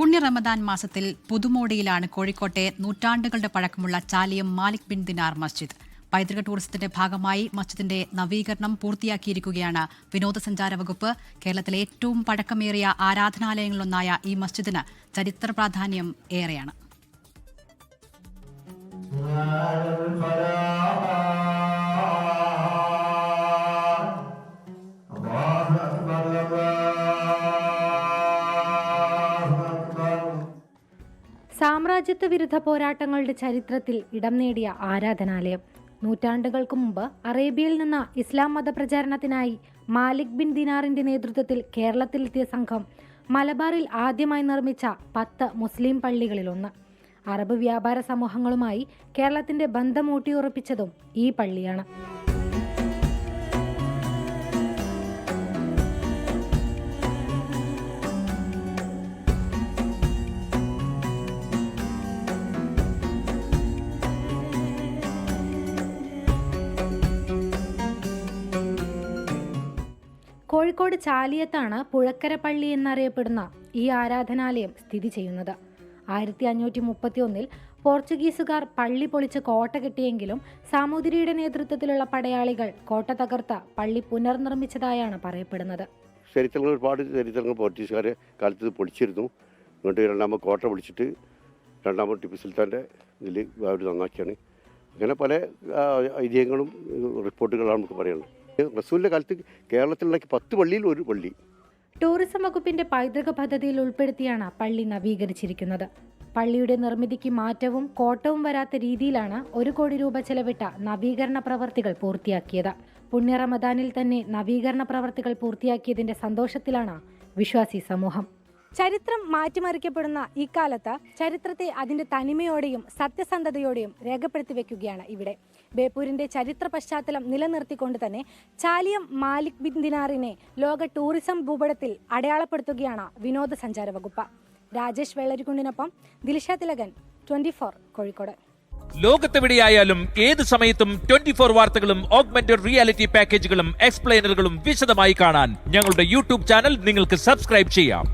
പുണ്യ റമദാൻ മാസത്തിൽ പുതുമോടിയിലാണ് കോഴിക്കോട്ടെ നൂറ്റാണ്ടുകളുടെ പഴക്കമുള്ള ചാലിയം മാലിക് ബിൻ ദിനാർ മസ്ജിദ്. പൈതൃക ടൂറിസത്തിന്റെ ഭാഗമായി മസ്ജിദിന്റെ നവീകരണം പൂർത്തിയാക്കിയിരിക്കുകയാണ് വിനോദസഞ്ചാര വകുപ്പ്. കേരളത്തിലെ ഏറ്റവും പഴക്കമേറിയ ആരാധനാലയങ്ങളിലൊന്നായ ഈ മസ്ജിദിന് ചരിത്ര പ്രാധാന്യം ഏറെയാണ്. സാമ്രാജ്യത്വ വിരുദ്ധ പോരാട്ടങ്ങളുടെ ചരിത്രത്തിൽ ഇടം നേടിയ ആരാധനാലയം. നൂറ്റാണ്ടുകൾക്ക് മുമ്പ് അറേബ്യയിൽ നിന്ന് ഇസ്ലാം മതപ്രചാരണത്തിനായി മാലിക് ബിൻ ദിനാറിന്റെ നേതൃത്വത്തിൽ കേരളത്തിലെത്തിയ സംഘം മലബാറിൽ ആദ്യമായി നിർമ്മിച്ച 10 മുസ്ലിം പള്ളികളിലൊന്ന്. അറബ് വ്യാപാര സമൂഹങ്ങളുമായി കേരളത്തിന്റെ ബന്ധം ഊട്ടിയുറപ്പിച്ചതും ഈ പള്ളിയാണ്. കോഴിക്കോട് ചാലിയത്താണ് പുഴക്കര പള്ളി എന്നറിയപ്പെടുന്ന ഈ ആരാധനാലയം സ്ഥിതി ചെയ്യുന്നത്. 1531 പോർച്ചുഗീസുകാർ പള്ളി പൊളിച്ച് കോട്ട കെട്ടിയെങ്കിലും സാമൂതിരിയുടെ നേതൃത്വത്തിലുള്ള പടയാളികൾ കോട്ട തകർത്ത പള്ളി പുനർനിർമ്മിച്ചതായാണ് പറയപ്പെടുന്നത്. ഒരുപാട് ചരിത്രങ്ങൾ പോർച്ചുഗീസുകാരെ കാലത്ത് പൊളിച്ചിരുന്നു. എന്നിട്ട് രണ്ടാമത് കോട്ട പൊളിച്ചിട്ട് രണ്ടാമത് ടിപ്പു സുൽത്താൻ്റെ ഇതിൽ അവർ നന്നാക്കിയാണ്. അങ്ങനെ പല ഐതിഹ്യങ്ങളും റിപ്പോർട്ടുകളാണ് നമുക്ക് പറയുന്നത്. റസൂലിന്റെ കാലത്ത് കേരളത്തിലുണ്ടാക്കി 10 പള്ളിയിൽ ഒരു പള്ളി. ടൂറിസം വകുപ്പിന്റെ പൈതൃക പദ്ധതിയിൽ ഉൾപ്പെടുത്തിയാണ് പള്ളി നവീകരിച്ചിരിക്കുന്നത്. പള്ളിയുടെ നിർമ്മിതിക്ക് മാറ്റവും കോട്ടവും വരാത്ത രീതിയിലാണ് 1 കോടി രൂപ ചെലവിട്ട നവീകരണ പ്രവർത്തികൾ പൂർത്തിയാക്കിയത്. പുണ്യ റമദാനിൽ തന്നെ നവീകരണ പ്രവർത്തികൾ പൂർത്തിയാക്കിയതിന്റെ സന്തോഷത്തിലാണ് വിശ്വാസി സമൂഹം. ചരിത്രം മാറ്റിമറിക്കപ്പെടുന്ന ഇക്കാലത്ത് ചരിത്രത്തെ അതിന്റെ തനിമയോടെയും സത്യസന്ധതയോടെയും രേഖപ്പെടുത്തി വെക്കുകയാണ് ഇവിടെ. ബേപ്പൂരിന്റെ ചരിത്ര പശ്ചാത്തലം നിലനിർത്തിക്കൊണ്ട് തന്നെ ചാലിയം മാലിക് ബിൻ ദിനാറിനെ ലോക ടൂറിസം ഭൂപടത്തിൽ അടയാളപ്പെടുത്തുകയാണ് വിനോദസഞ്ചാര വകുപ്പ്. രാജേഷ് വെള്ളരിക്കുണ്ടിനൊപ്പം ദിൽഷ തിലകൻ, 24 കോഴിക്കോട്. ലോകത്തെവിടെയായാലും ഏത് സമയത്തും 24 വാർത്തകളും ഓഗ്മെന്റഡ് റിയാലിറ്റി പാക്കേജുകളും എക്സ്പ്ലെയിനറുകളും വിശദമായി കാണാൻ ഞങ്ങളുടെ യൂട്യൂബ് ചാനൽ നിങ്ങൾക്ക് സബ്സ്ക്രൈബ് ചെയ്യാം.